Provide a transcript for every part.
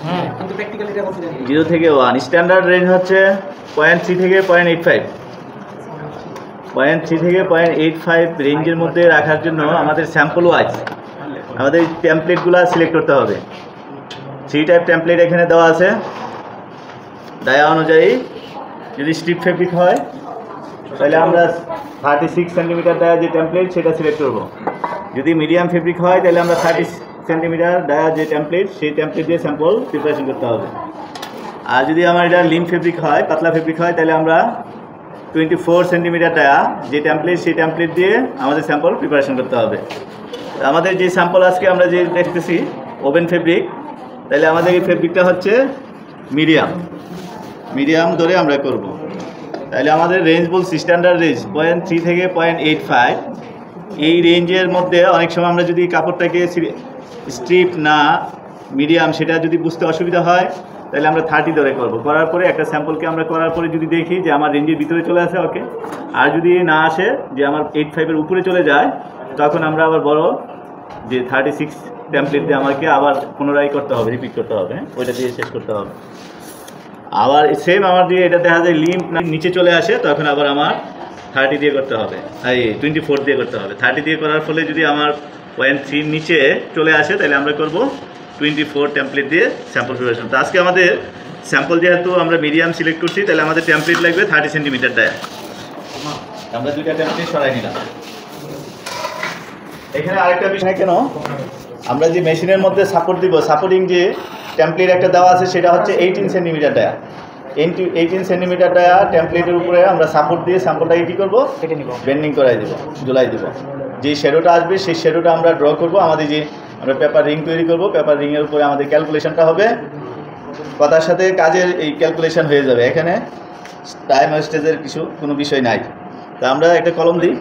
0 থেকে 1 standard range হচ্ছে 0.3 থেকে 0.85 0.3 থেকে 0.85 রেঞ্জের মধ্যে রাখার জন্য আমাদের স্যাম্পল ওয়াইজ আমাদের টেমপ্লেটগুলো সিলেক্ট করতে হবে। 3 টাইপ টেমপ্লেট এখানে দেওয়া আছে। ডায়া অনুযায়ী যদি স্ট্রিপ ফেব্রিক হয় তাহলে আমরা 36 সেন্টিমিটার ডায়া যে টেমপ্লেট সেটা সিলেক্ট করব। যদি মিডিয়াম ফেব্রিক হয় তাহলে আমরা 30 সেন্টিমিটার ডায়া যে টেমপ্লেট সেই টেমপ্লেট দিয়ে স্যাম্পল প্রিপারেশন করতে হবে। আর যদি আমার এটা লিম ফেব্রিক হয়, পাতলা ফেব্রিক হয়, তাহলে আমরা 24 সেন্টিমিটার ডায়া যে টেমপ্লেট সেই টেমপ্লেট দিয়ে আমাদের স্যাম্পল প্রিপারেশন করতে হবে। আমাদের যে স্যাম্পল আজকে আমরা যে দেখতেছি ওভেন ফেব্রিক, তাহলে আমাদের এই ফেব্রিকটা হচ্ছে মিডিয়াম ধরে আমরা করব। তাহলে আমাদের রেঞ্জ বলছি স্ট্যান্ডার্ড রেঞ্জ 0.3 থেকে 0.85। এই রেঞ্জের মধ্যে অনেক সময় আমরা যদি কাপড়টাকে স্ট্রিপ না মিডিয়াম সেটা যদি বুঝতে অসুবিধা হয় তাহলে আমরা 30 ধরে করব। করার পরে একটা স্যাম্পলকে আমরা করার পরে যদি দেখি যে আমার রেঞ্জের ভিতরে চলে আসে ওকে, আর যদি না আসে যে আমার 85-এর উপরে চলে যায় তখন আমরা আবার বড় যে 36 টেমপ্লেট দিয়ে আমাকে আবার পুনরায় করতে হবে, রিপিট করতে হবে, ওইটা দিয়ে শেষ করতে হবে। আবার সেম আমার দিয়ে এটা দেখা যায় লিম্প নিচে চলে আসে তখন আবার আমার 30 দিয়ে করতে হবে, এই 24 দিয়ে করতে হবে। 30 দিয়ে করার ফলে যদি আমার 0.3 নিচে চলে আসে তাহলে আমরা করব 24 টেমপ্লেট দিয়ে স্যাম্পল প্রিপারেশন। তো আজকে আমাদের স্যাম্পল যেহেতু আমরা মিডিয়াম সিলেক্ট করছি তাহলে আমাদের টেমপ্লেট লাগবে 30 সেন্টিমিটার ডায়া। আমরা দুইটা টেমপ্লেট সরাই নিলাম। এখানে আরেকটা বিষয় কেন আমরা যে মেশিনের মধ্যে সাপোর্ট দিব, সাপোর্টিং যে টেমপ্লেট একটা দেওয়া আছে সেটা হচ্ছে 18 সেন্টিমিটার ডায়া। 18 সেন্টিমিটার ডায়া টেমপ্লেটের উপরে আমরা সাপোর্ট দিয়ে স্যাম্পলটাকে কী করবো, বেন্ডিং করাই দেবো, ঝুলাই দেবো। যে শ্যাডোটা আসবে সেই শ্যাডোটা আমরা ড্র করব। আমাদের যে আমরা পেপার রিং তৈরি করব, পেপার রিংয়ের উপরে আমাদের ক্যালকুলেশনটা হবে, কথার সাথে কাজের এই ক্যালকুলেশন হয়ে যাবে। এখানে টাইম ওয়েস্টেজের কোনো বিষয় নাই। তা আমরা একটা কলম দিই,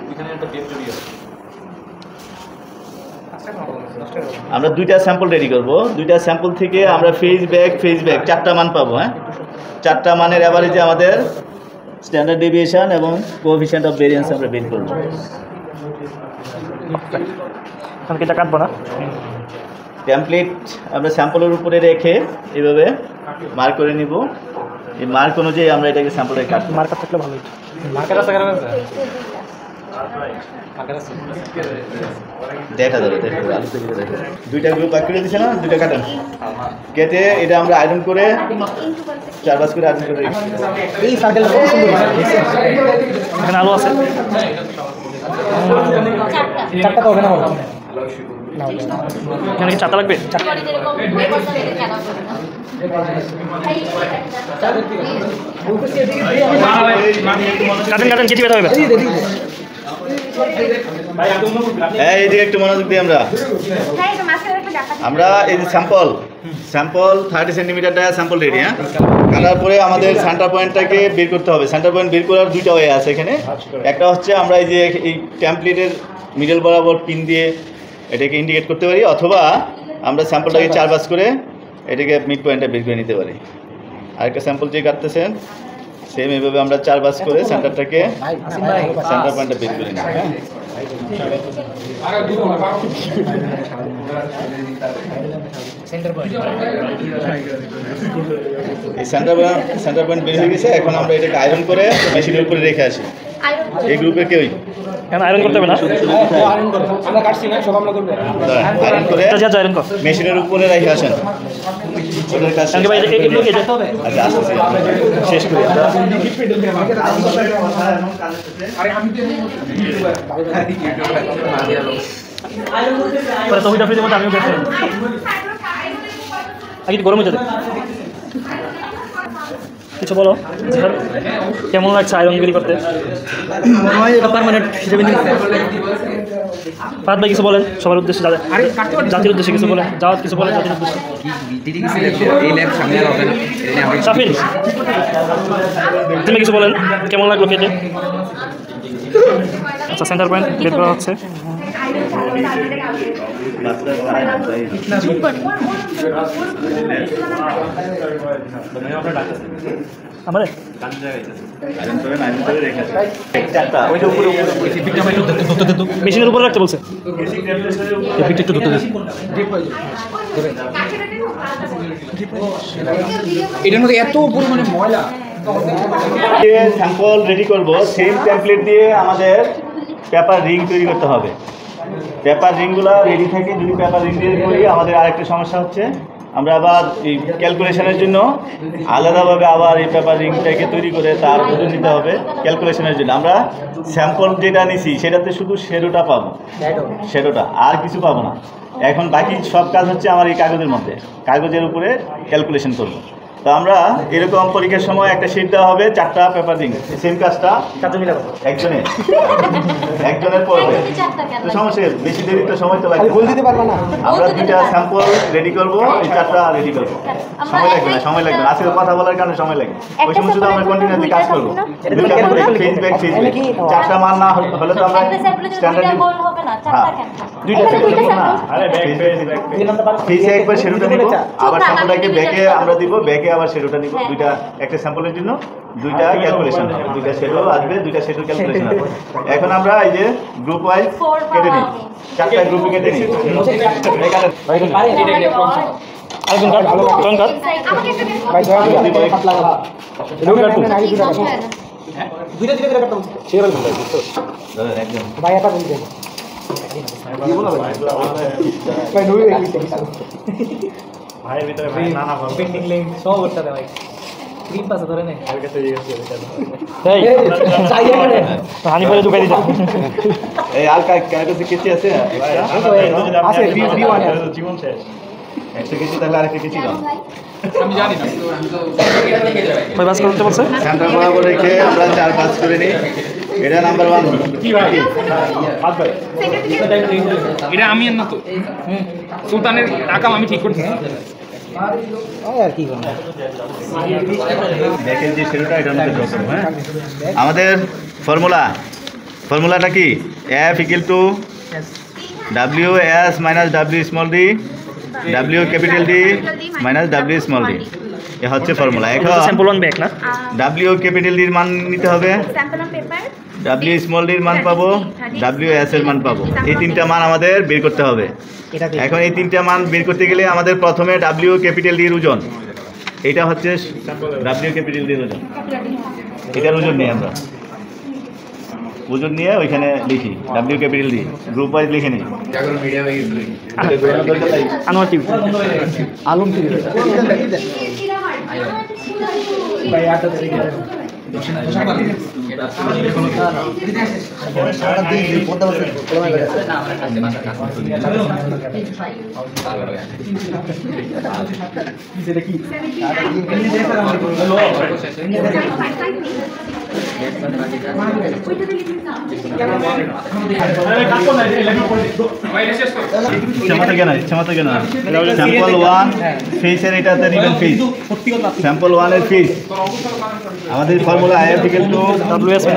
আমরা দুইটা স্যাম্পল রেডি করব। দুইটা স্যাম্পল থেকে আমরা ফেজ ব্যাক 4টা মান পাবো। 4টা মানের অ্যাভারেজে আমাদের স্ট্যান্ডার্ড ডেভিয়েশন এবং কোএফিশিয়েন্ট অফ ভেরিয়েন্স আমরা বের করব। এটা কাটবো না, টেমপ্লেট আমরা স্যাম্পলের উপরে রেখে এভাবে মার্ক করে নিব। এই মার্ক অনুযায়ী আমরা এটাকে স্যাম্পলটাকে কাটবো। মার্কার থাকলে ভালো হতো। মার্কার আছে দেখা যাবে, দুইটা গ্রুপ বাক করে দিচ্ছে না, দুইটা কাটান কেটে এটা আমরা আয়রন করে 4 বাস করে আয়রন করে এই সার্কেল কত সুন্দর এখানে আলো আছে। 4টা তো হবে না, এখানে কি 4টা লাগবে? কাটেন কেটে বেটা হবে। এইদিকে একটু মনোযোগ দিই। আমরা এই যে sample 30 centimetre dia sample ready. কাটার পরে আমাদের সেন্টার পয়েন্টটাকে বের করতে হবে। সেন্টার পয়েন্ট বের করার দুইটা ওয়ে আছে এখানে। একটা হচ্ছে আমরা এই যে এই টেমপ্লেটের মিডল বরাবর পিন দিয়ে এটাকে ইন্ডিকেট করতে পারি, অথবা আমরা স্যাম্পলটাকে 4 বাস করে এটাকে মিড পয়েন্টটা বের করে নিতে পারি। আরেকটা স্যাম্পল যে কাটতেছেন সেম এভাবে আমরা 4 বাস করে সেন্টারটাকে সেন্টার পয়েন্টটা বের করে নিই। এই সেন্টার পয়েন্ট বের হয়ে গেছে। এখন আমরা এটাকে আয়রন করে মেশিনের উপরে রেখে আসি। এই গ্রুপে কেউই আয়রন করতে হবে না, আয়রন করে মেশিনের উপরে রেখে আসেন। শেষ করি আমিও গরম হয়ে যাবে। কিছু বলো, কেমন লাগছে আয়রনগিরি করতে? পার্মানেন্ট হিসেবে ফাদ ভাই কিছু বলেন সবার উদ্দেশ্যে, জাতির উদ্দেশ্যে কিছু বলেন, জাওয়াত কিছু বলেন জাতির উদ্দেশ্যে। সাফিন তুমি কিছু বলেন, কেমন লাগলো কেটে? আচ্ছা, সেন্টার পয়েন্ট বের করা হচ্ছে। বাচ্চা খায় না তাই আমার মেশিনের উপরে রাখতে বলছে একটু ধরতে এটার মধ্যে এত পরিমাণে ময়লা স্যাম্পল রেডি করব সেম টেমপ্লেট দিয়ে আমাদের পেপার রিং তৈরি করতে হবে। পেপার রিংগুলো রেডি থাকে, যদি পেপার রিং দিয়ে করি আমাদের আরেকটা সমস্যা হচ্ছে আমরা আবার এই ক্যালকুলেশনের জন্য আলাদাভাবে আবার এই পেপার রিংটাকে তৈরি করে তার ওজন নিতে হবে ক্যালকুলেশনের জন্য। আমরা স্যাম্পল যেটা নিছি সেটাতে শুধু শ্যাডোটা পাবো, শ্যাডোটা আর কিছু পাবো না। এখন বাকি সব কাজ হচ্ছে আমার এই কাগজের মধ্যে, কাগজের উপরে ক্যালকুলেশন করবো। তো আমরা এরকম পরীক্ষার সময় একটা শিট দেওয়া হবে 4টা পেপার রিং, সেম কাজটা একজনের পড়বে। তো সমস্যা বেশি দেরি তো সময় তো লাগবে, আমরা 2টা স্যাম্পল রেডি করবো, এই 4টা রেডি করবো। সময় লাগবে না আজকে কথা বলার কারণে সময় লাগবে। ওই সময় শুধু আমরা কন্টিনিউয়াসলি কাজ করবো, ফিডব্যাক 4টা মান না হলে তো আমরা স্ট্যান্ডার্ড ফিজে একবার সেরোটা নিব, আবার স্যাম্পলটাকে ব্যাকে আমরা দিব, ব্যাকে আবার সেরোটা নিব। 2টা একটা স্যাম্পলের জন্য 2টা ক্যালকুলেশন হবে, 2টা সেরো আসবে, 2টা সেরো ক্যালকুলেশন হবে। এখন আমরা এই যে গ্রুপ ওয়াইজ কেটে নিই, 4টা গ্রুপে কেটে নিই। ভাইয়ের ভিতরে নানা পেন্ডিং লিঙ্ক সব করতে দেয় ভাই ক্রিম পাস ধরে নে হানি পরে ঢুকাই দিতে এই আর কাছে কিছু আছে আছে V1 জীবন শেষ একটা কিছু তাহলে আরেকটা কিছু দাও, আমি জানি না ভাই বাস করতে বলছে সেন্টার বরাবর রেখে আমরা 4 পাস করে নিই। এটা নাম্বার 1 কি ভাই হাত ভাই এটা আমি না তো সুলতানের আকাম আমি ঠিক করতেছি আর কি করব দেখেন যে সেটা এটার মধ্যে ড্র করব। হ্যাঁ, আমাদের ফর্মুলাটা কি? F = WS - W small d W capital D - W small d, এ হচ্ছে ফর্মুলা। এখন স্যাম্পল অন ব্যাক না W capital D এর মান নিতে হবে, W small d এর মান পাবো, WS এর মান পাবো। এই 3টা মান আমাদের বের করতে হবে। এখন এই 3টা মান বের করতে গেলে আমাদের প্রথমে W capital D এর ওজন, এটা হচ্ছে W capital D এর ওজন, এটার ওজন নিয়ে আমরা ওজন নিয়ে ওইখানে লিখি W capital D, group wise লিখে নিই। আনোয়ার টিভি আলম টিভি ভাই আটা থেকে স্যাম্পল 1 ফেসের এটাতে নিবেন ফেস, স্যাম্পল 1 এর ফেস আমাদের formula F = WS -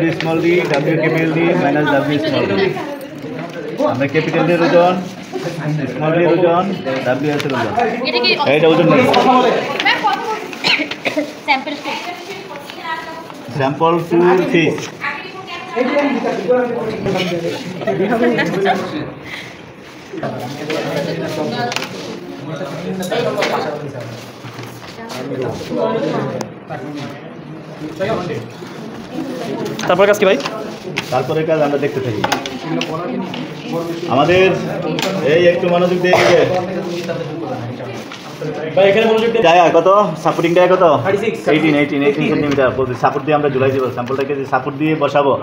W small d W capital D - W small d। আমরা ক্যাপিটাল এর ওজন, স্মল এর ওজন, WS এর ওজন, এইটা ওজন নেই। স্যাম্পল 2 ফেস তারপর কাজ কি ভাই? তারপরে কাজ আমরা দেখতে থাকি। আমাদের এই একটু মনোযোগ দিয়ে ভাই এখানে মনোযোগ দিন। ডায়া কত? সাপোর্টিং ডায়া কত? 18 সেন্টিমিটার সাপোর্ট দিয়ে আমরা ঝুলাই দিব। স্যাম্পলটাকে যে সাপোর্ট দিয়ে বসাবো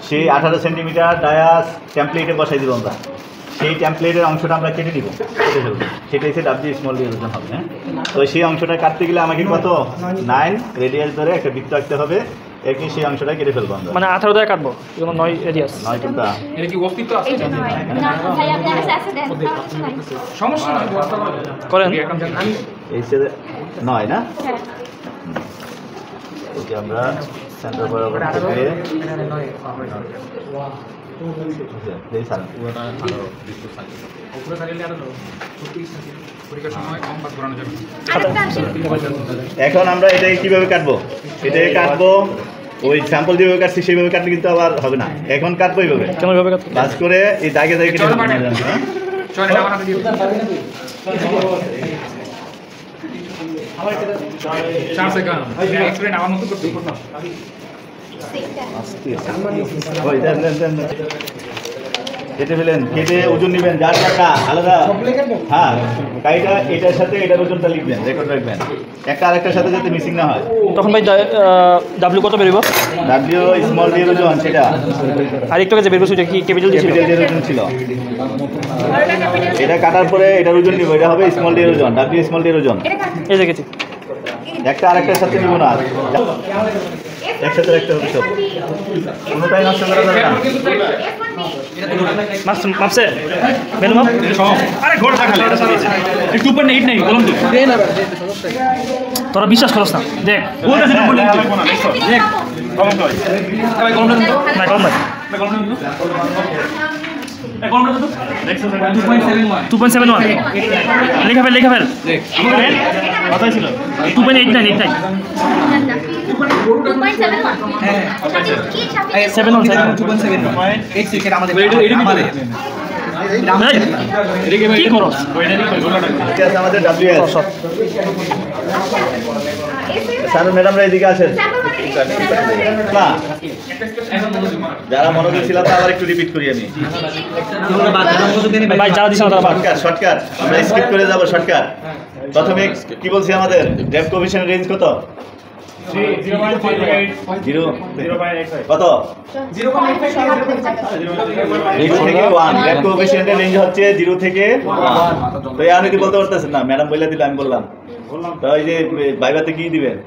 সেই 18 সেন্টিমিটার ডায়া টেমপ্লেটে বসাই দিব আমরা। সেই টেমপ্লেটের অংশটা আমরা কেটে দিব, কেটে ফেলবো, সেটা হচ্ছে W small d এর ওজন হবে। হ্যাঁ, তো সেই অংশটা কাটতে গেলে আমাকে কত 9 রেডিয়াস ধরে একটা বৃত্ত আঁকতে হবে, একে সেই অংশটা কেটে ফেলবো আমরা। মানে 18 দিয়ে কাটবো, যেমন 9 রেডিয়াস 9 কোনটা? এটা কি অস্তিত্ব আছে? সমস্যা নাই, করেন এই সে 9 না? ওকে, আমরা সেন্টার বরাবর থেকে উপরে থাকলে আরো পরীক্ষার সময় কম পাস করানো যাবে। এখন আমরা এটাকে কিভাবে কাটবো, এটাকে কাটবো ওই স্যাম্পল যেভাবে কাটছি সেইভাবে কাটলে কিন্তু আবার হবে না। এখন কাটবো এইভাবে বাস করে এই দাগে দাগে কেটে দেবো। চল এটা আমার হাতে দিয়ে 4 সেকেন্ড এক্সপ্লেইন আমার মতো করতে করতে ওই দেন দেন দেন কেটে ফেলেন, কেটে ওজন নেবেন যার যারটা আলাদা। হ্যাঁ কাইটা এটার সাথে এটার ওজনটা লিখবেন, রেকর্ড রাখবেন, একটা আরেকটার সাথে যাতে মিসিং না হয়। তখন ভাই ডাব্লিউ কত বেরোব? ডাব্লিউ স্মল ডি এর ওজন সেটা আর একটু কাছে বেরোব, সেটা কি ক্যাপিটাল দিয়ে ক্যাপিটাল ডি এর ওজন ছিল। এটা কাটার পরে এটার ওজন নিব, এটা হবে স্মল ডি এর ওজন, ডাব্লিউ স্মল ডি এর ওজন। এই দেখেছি একটা আরেকটার সাথে নিব না, একসাথে রাখতে হবে সব, কোনোটাই নষ্ট করা যাবে না। মাপছে মেনু মাপ। আরে ঘোর দেখালে এটা সরিয়েছে 2.8 নাই বলুন তো, তোরা বিশ্বাস করছ না। দেখ ওটা সেটা বললেন দেখ কম কই ভাই, কম না না কম ভাই 2.71 লেখা ফেল দেখ কথাই ছিল 2.89 89 কি করো ঠিক আছে। আমাদের ডাব্লিউএস স্যার ম্যাডামরা এদিকে আসেন না, যারা মনোযোগ ছিল তা আবার একটু রিপিট করি আমি। ভাই যারা দিছ না তারা বাদ। শর্টকাট আমরা স্কিপ করে যাব। শর্টকাট প্রথমে কি বলছি, আমাদের ডেপ কোএফিশিয়েন্ট রেঞ্জ কত? 0 কত? 0 থেকে 1। ডেপ কোএফিশিয়েন্টের রেঞ্জ হচ্ছে 0 থেকে 1। তো আপনি কি বলতে পারতেছেন না? ম্যাডাম বলে দিল, আমি বললাম। তো এই যে ভাইবাতে কি দিবেন?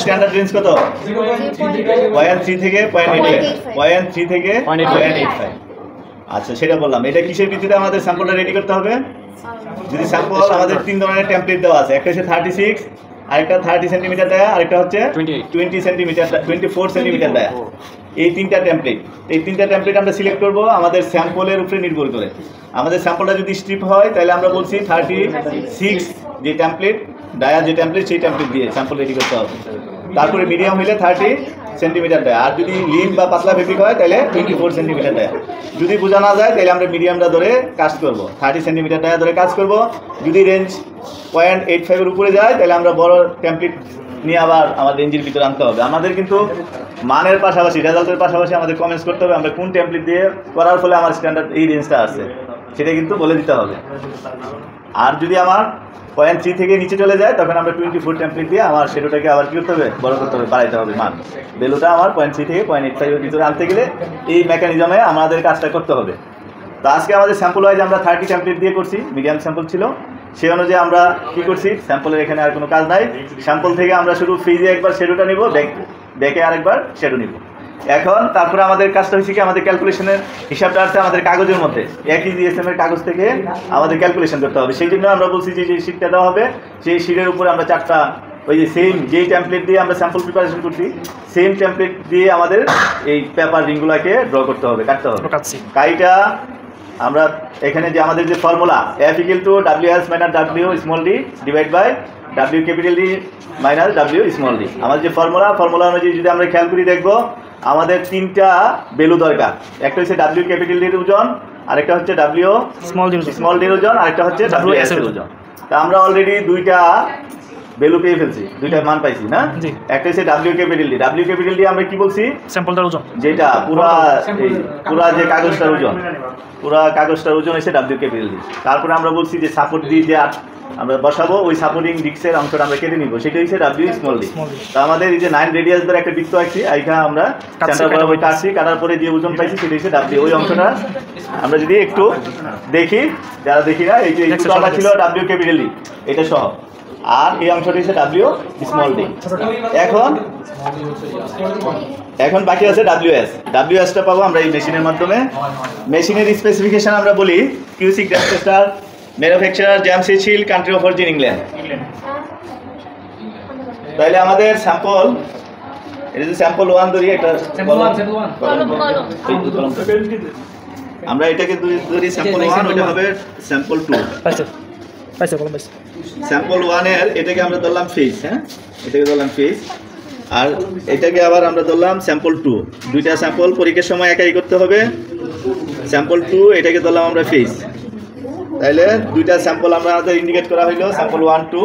স্ট্যান্ডার্ড রেঞ্জ কত? 0.3 থেকে 0.85। 0.3 থেকে 0.85। আচ্ছা সেটা বললাম। এটা কিসের ভিত্তিতে আমাদের স্যাম্পলটা রেডি করতে হবে? যদি স্যাম্পল আমাদের 3 ধরনের টেমপ্লেট দেওয়া আছে, একটা হচ্ছে 36, আরেকটা 30 সেন্টিমিটার ডায়া, আরেকটা হচ্ছে 20 সেন্টিমিটার 24 সেন্টিমিটার ডায়া। এই 3টা টেমপ্লেট, এই 3টা টেমপ্লেট আমরা সিলেক্ট করব আমাদের স্যাম্পলের উপরে নির্ভর করে। আমাদের স্যাম্পলটা যদি স্ট্রিপ হয় তাহলে আমরা বলছি 36 যে টেমপ্লেট, ডায়া যে টেমপ্লেট সেই টেমপ্লেট দিয়ে স্যাম্পল রেডি করতে হবে। তারপরে মিডিয়াম হলে 30 সেন্টিমিটার ডায়া, আর যদি লিন বা পাতলা ফেব্রিক হয় তাহলে 24 সেন্টিমিটার ডায়া। যদি বোঝা না যায় তাহলে আমরা মিডিয়ামটা ধরে কাজ করব, 30 সেন্টিমিটার ডায়া ধরে কাজ করব। যদি রেঞ্জ 0.85 এর উপরে যায় তাহলে আমরা বড় টেমপ্লেট নিয়ে আবার আমার রেঞ্জের ভিতরে আনতে হবে। আমাদের কিন্তু মানের পাশাপাশি রেজাল্টের পাশাপাশি আমাদের কমেন্টস করতে হবে আমরা কোন টেমপ্লেট দিয়ে করার ফলে আমার স্ট্যান্ডার্ড এই রেঞ্জটা আছে সেটা কিন্তু বলে দিতে হবে। আর যদি আমার 0.3 থেকে নিচে চলে যায় তখন আমরা 24 টেমপ্লেট দিয়ে আমার সেটাকে আবার কী করতে হবে, বড় করতে হবে, বাড়াইতে হবে মান। ভ্যালুটা আমার 0.3 থেকে 0.85 এর ভিতরে আনতে গেলে এই মেকানিজমে আমাদের কাজটা করতে হবে। তো আজকে আমাদের স্যাম্পল ওয়াইজ আমরা 30 টেমপ্লেট দিয়ে করছি, মিডিয়াম স্যাম্পল ছিল। সেই অনুযায়ী আমরা কী করছি, স্যাম্পলের এখানে আর কোনো কাজ নাই। স্যাম্পল থেকে আমরা শুধু ফ্রিজে একবার শেডোটা নিব, ব্যাকে আরেকবার শেডো নিব। এখন তারপরে আমাদের কাজটা হচ্ছে কি, আমাদের ক্যালকুলেশনের হিসাবটা আছে আমাদের কাগজের মধ্যে, একই জিএসএম এর কাগজ থেকে আমাদের ক্যালকুলেশন করতে হবে। সেই জন্য আমরা বলছি যে শিটটা দেওয়া হবে, সেই শিটের উপরে আমরা 4টা ওই যে সেম যেই টেমপ্লেট দিয়ে আমরা স্যাম্পল প্রিপারেশন করছি সেম টেমপ্লেট দিয়ে আমাদের এই পেপার রিংগুলোকে ড্র করতে হবে, কাটতে হবে। কাইটা আমরা এখানে যে আমাদের যে formula F = WS - W small d divide by W capital D minus W small d। আমাদের যে ফর্মুলা অনুযায়ী যদি আমরা খেয়াল করি দেখব আমাদের 3টা ভ্যালু দরকার। একটা হচ্ছে W ক্যাপিটাল D এর ওজন, আরেকটা হচ্ছে W স্মল d এর ওজন, আরেকটা হচ্ছে WS এর ওজন। তা আমরা অলরেডি 2টা ভ্যালু পেয়ে ফেলছি, 2টা মান পাইছি না। একটা হচ্ছে W ক্যাপিটাল D আমরা কি বলছি, স্যাম্পলটার ওজন, যেটা পুরা যে কাগজটার ওজন, পুরা কাগজটার ওজন হচ্ছে W ক্যাপিটাল D। তারপরে আমরা বলছি যে সাপোর্ট দিয়ে যে আমরা বসাবো ওই সাপোর্টিং ডিস্কের অংশটা আমরা কেটে নিব, সেটা হচ্ছে W স্মল d। তা আমাদের এই যে 9 রেডিয়াস ধরে একটা বৃত্ত আঁকছি, এইখানে আমরা সেন্টার বরাবর কাটছি, কাটার পরে যে ওজন পাইছি সেটা হচ্ছে W। ওই অংশটা আমরা যদি একটু দেখি, যারা দেখি না, এই যে অংশটা ছিল W ক্যাপিটাল D এটা সহ, আর এই অংশটি হচ্ছে W স্মল d। এখন বাকি আছে WS টা পাবো আমরা এই মেশিনের মাধ্যমে। মেশিনের স্পেসিফিকেশন আমরা বলি QC গ্যাস টেস্টার, ম্যানুফ্যাকচারার জ্যামসেড শিল, কান্ট্রি অফ অরিজিন ইংল্যান্ড। তাহলে আমাদের স্যাম্পল এটা যদি স্যাম্পল 1 ধরি একটা কলম। আমরা এটাকে ধরি স্যাম্পল 1, ওটা হবে স্যাম্পল 2। পাইছে কলম পাইছে। স্যাম্পল 1 এর এটাকে আমরা ধরলাম ফেস, হ্যাঁ এটাকে ধরলাম ফেস, আর এটাকে আবার আমরা ধরলাম স্যাম্পল 2। দুইটা স্যাম্পল পরীক্ষার সময় একাই করতে হবে। স্যাম্পল 2 এটাকে ধরলাম আমরা ফেস, তাইলে দুইটা স্যাম্পল আমরা ইন্ডিকেট করা হইলো স্যাম্পল 1 2।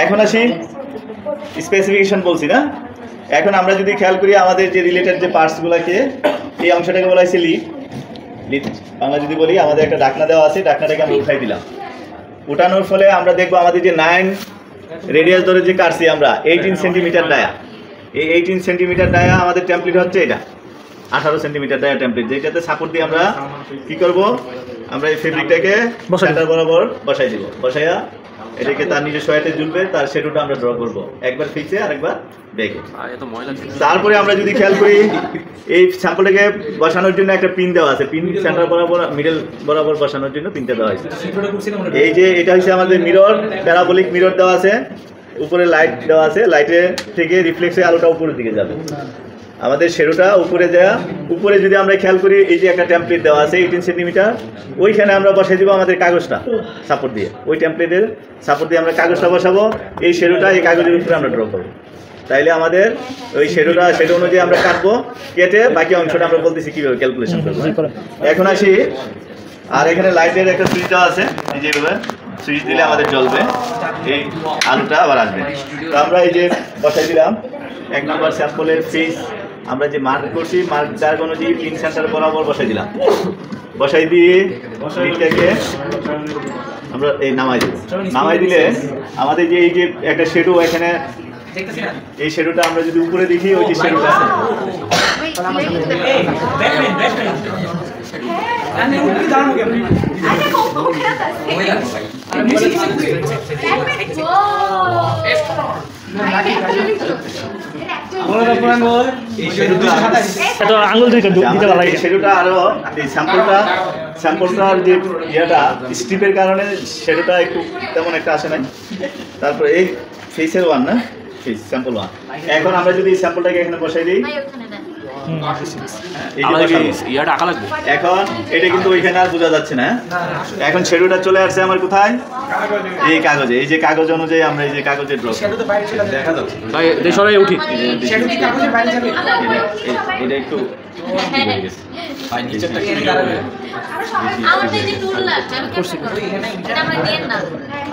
এখন আসি স্পেসিফিকেশন বলছি না, এখন আমরা যদি খেয়াল করি আমাদের যে রিলেটেড যে পার্টসগুলোকে, এই অংশটাকে বলা হয়েছে লিড। লিড বাংলা যদি বলি, আমাদের একটা ঢাকনা দেওয়া আছে, ঢাকনাটাকে আমরা উঠাই দিলাম। উঠানোর ফলে আমরা দেখবো আমাদের যে 9 রেডিয়াস ধরে যে কাটছি আমরা 18 সেন্টিমিটার ডায়া, এই 18 সেন্টিমিটার ডায়া আমাদের টেমপ্লেট হচ্ছে এটা 18 সেন্টিমিটার ডায়া টেমপ্লেট, যেটাতে সাপোর্ট দিয়ে আমরা কি করব, আমরা এই ফেব্রিকটাকে সেন্টার বরাবর বসাই দিব। বসাইয়া এটাকে তার নিজস্ব হাতে ঝুলবে, তার শেডোটা আমরা ড্র করব, একবার ফিক্সে আরেকবার ব্যাকে। তারপরে আমরা যদি খেয়াল করি এই স্যাম্পলটাকে বসানোর জন্য একটা পিন দেওয়া আছে, পিন সেন্টার বরাবর মিডল বরাবর বসানোর জন্য পিনটা দেওয়া আছে। এই যে এটা হচ্ছে আমাদের মিরর, প্যারাবোলিক মিরর দেওয়া আছে, উপরে লাইট দেওয়া আছে, লাইটের থেকে রিফ্লেক্সে আলোটা উপরের দিকে যাবে। আমাদের শেডোটা উপরে দেওয়া, উপরে যদি আমরা খেয়াল করি এই যে একটা টেমপ্লেট দেওয়া আছে 18 সেন্টিমিটার, ওইখানে আমরা বসাই দিব আমাদের কাগজটা সাপোর্ট দিয়ে, ওই টেমপ্লেটের সাপোর্ট দিয়ে আমরা কাগজটা বসাবো, এই শেডোটা এই কাগজের উপরে আমরা ড্র করবো। তাইলে আমাদের ওই শেডো অনুযায়ী আমরা কাটবো, কেটে বাকি অংশটা আমরা বলতেছি কীভাবে ক্যালকুলেশন করবো। এখন আসি, আর এখানে লাইটের একটা সুইচ দেওয়া আছে, এই যেভাবে সুইচ দিলে আমাদের জ্বলবে, এই আলোটা আবার আসবে। তো আমরা এই যে বসাই দিলাম 1 নম্বর স্যাম্পলের ফেস, আমরা যে মার্ক করছি মার্ক যার অনুযায়ী পিন সেন্টার বরাবর বসাই দিলাম। বসাই দিয়ে লিডটাকে আমরা এই নামাই দিই, নামাই দিলে আমাদের যে এই যে একটা শেডো এখানে, এই শেডোটা আমরা যদি উপরে দেখি ওই যে শেডোটা আছে, আঙুল দিতে ভালো লাগে। শেডোটা আরো এই স্যাম্পলটার যে ইয়েটা স্ট্রিপের কারণে শেডোটা একটু তেমন একটা আসে নাই। তারপরে এই ফেসের 1 না, ফেস স্যাম্পল 1। এখন আমরা যদি স্যাম্পলটাকে এখানে বসাই দিই, এখন এটা কিন্তু ওইখানে আর বোঝা যাচ্ছে না। এখন শেডোটা চলে আসছে আমার কোথায়, এই কাগজে, এই যে কাগজ অনুযায়ী আমরা এই যে কাগজে ড্র দেখা যাচ্ছে। উঠি এটা একটু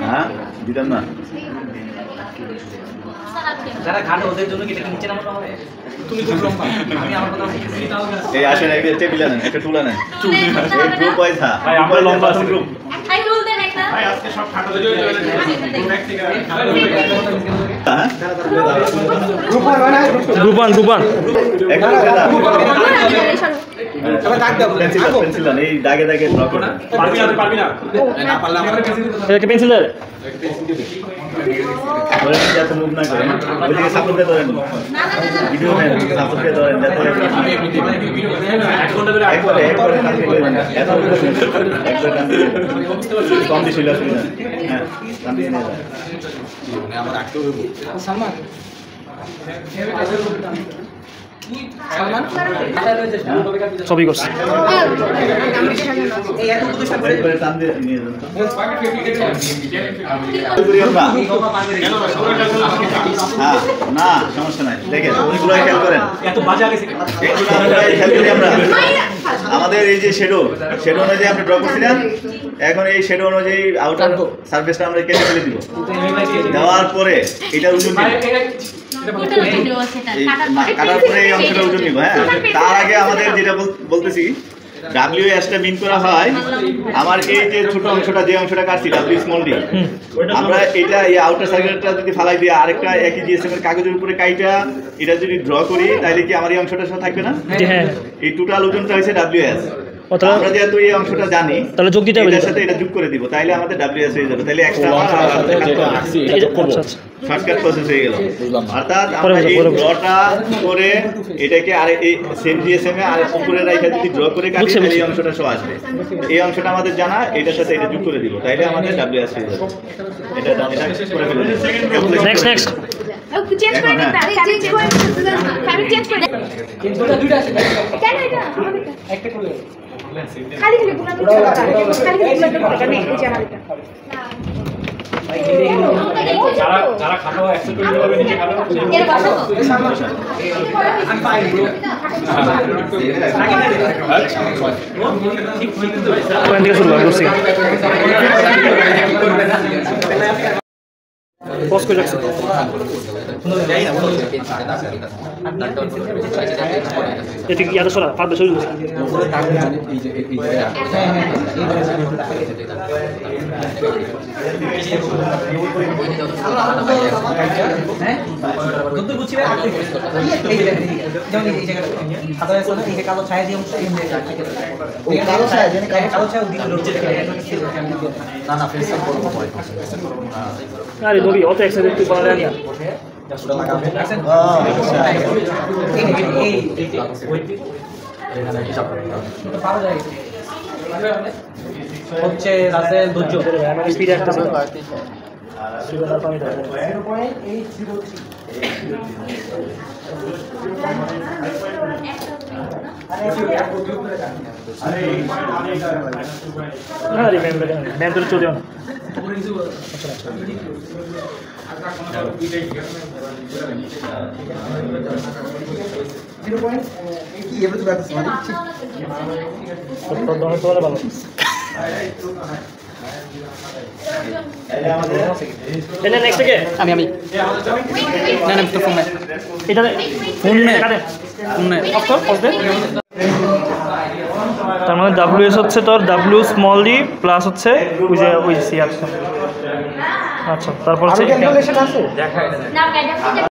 হ্যাঁ দিতাম না, যারা খাটো ওদের জন্য কি এটা নিচে নামানো হবে? তুমি খুব লম্বা, আমি আমার কথা বলছি। এই আসেন একটা টেবিল আনেন, একটা টুল আনেন, এই গ্রুপ পয়সা ভাই আমরা লম্বা আছি গ্রুপ, আই টুল দেন একটা ভাই আজকে সব খাটো হয়ে যাবে গ্রুপান একটা পেন্সিল আন, এই দাগে দাগে ড্র করুন। পারবি না না পারলে আমার এটা পেন্সিল দেন, ওরা যাতে মুভ না করে, ওদিকে সাপোর্ট দিয়ে ধরেন, ভিডিও নেন, সাপোর্ট দিয়ে ধরেন, যাতে এক ঘন্টা ধরে একবারে কম বেশি হলে অসুবিধা নেই। হ্যাঁ কন্ডিশন আমার রাখতেও হবে সালমান ছবি করছে। একবারে টান দিয়ে নিয়ে যান। হ্যাঁ না সমস্যা নাই, দেখেন ওইগুলো খেয়াল করেন, এত বাজে গেছে। এইগুলো আমরা খেয়াল করি আমরা, আমাদের এই যে শেডো অনুযায়ী আমরা ড্র করছি না, এখন এই শেডো অনুযায়ী আউটার সারফেসটা আমরা কেটে ফেলে দিব। দেওয়ার পরে এটা ওজন নিব, কাটার পরে এই অংশটা ওজন নিব। হ্যাঁ তার আগে আমাদের যেটা বলতেছি WS-টা মিন করা হয়, আমার এই যে ছোট অংশটা যে অংশটা কাটছি W স্মল ডি, আমরা এটা এই আউটার সার্কেলটা যদি ফালাই দিয়ে আরেকটা একই GSM এর কাগজের উপরে কাইটা এটা যদি ড্র করি, তাহলে কি আমার এই অংশটা সহ থাকবে না? হ্যাঁ এই টোটাল ওজনটা হচ্ছে WS। তাহলে আমরা যেহেতু এই অংশটা জানি, তাহলে যোগ দিতে হবে, এটার সাথে এটা যোগ করে দিব, তাইলে আমাদের WS হয়ে যাবে। তাহলে এক্সট্রা শর্টকাট প্রসেস হয়ে গেল। অর্থাৎ আমরা এই ড্রটা করে এটাকে আর এই সেম GSM এ আর উপরে রাখা যদি ড্র করে কাটি, তাহলে এই অংশটা সহ আসবে। এই অংশটা আমাদের জানা, এটার সাথে এটা যোগ করে দিব, তাইলে আমাদের WS হয়ে যাবে। এটা করে ফেলুন। নেক্সট চেঞ্জ করে দিন না চেঞ্জ করে আমি চেঞ্জ করে দুইটা আছে কেন এটা একটা খুলে খালি খালি পুরো খালি পুরো কেন এই যে আমার যারা খাটো অ্যাকসেপ্ট করে যাবে নিজে খাটো এর কথা তো আমি পাই ব্রো ওখান থেকে শুরু করছি বস করে যাচ্ছে এটি কি এত সরা পাঁচ বছর দুধ বুঝিবে এই যেমন এই জায়গাটা সাদা আছে না এই কালো ছায়া দিয়ে ওই কালো ছায়া যেন কালো ছায়া দিন না না ফেস করব আরে নবী অত এক্সাইটেড তুই বলা জানি না হচ্ছে রাসেল দুর্য স্পিড একটা ছিল আরে ম্যাম তো চলে না আমি আমি না না তো ফোন এটা ফোন তার মানে WS হচ্ছে তোর W স্মল ডি প্লাস হচ্ছে ওই সি আচ্ছা তারপর হচ্ছে না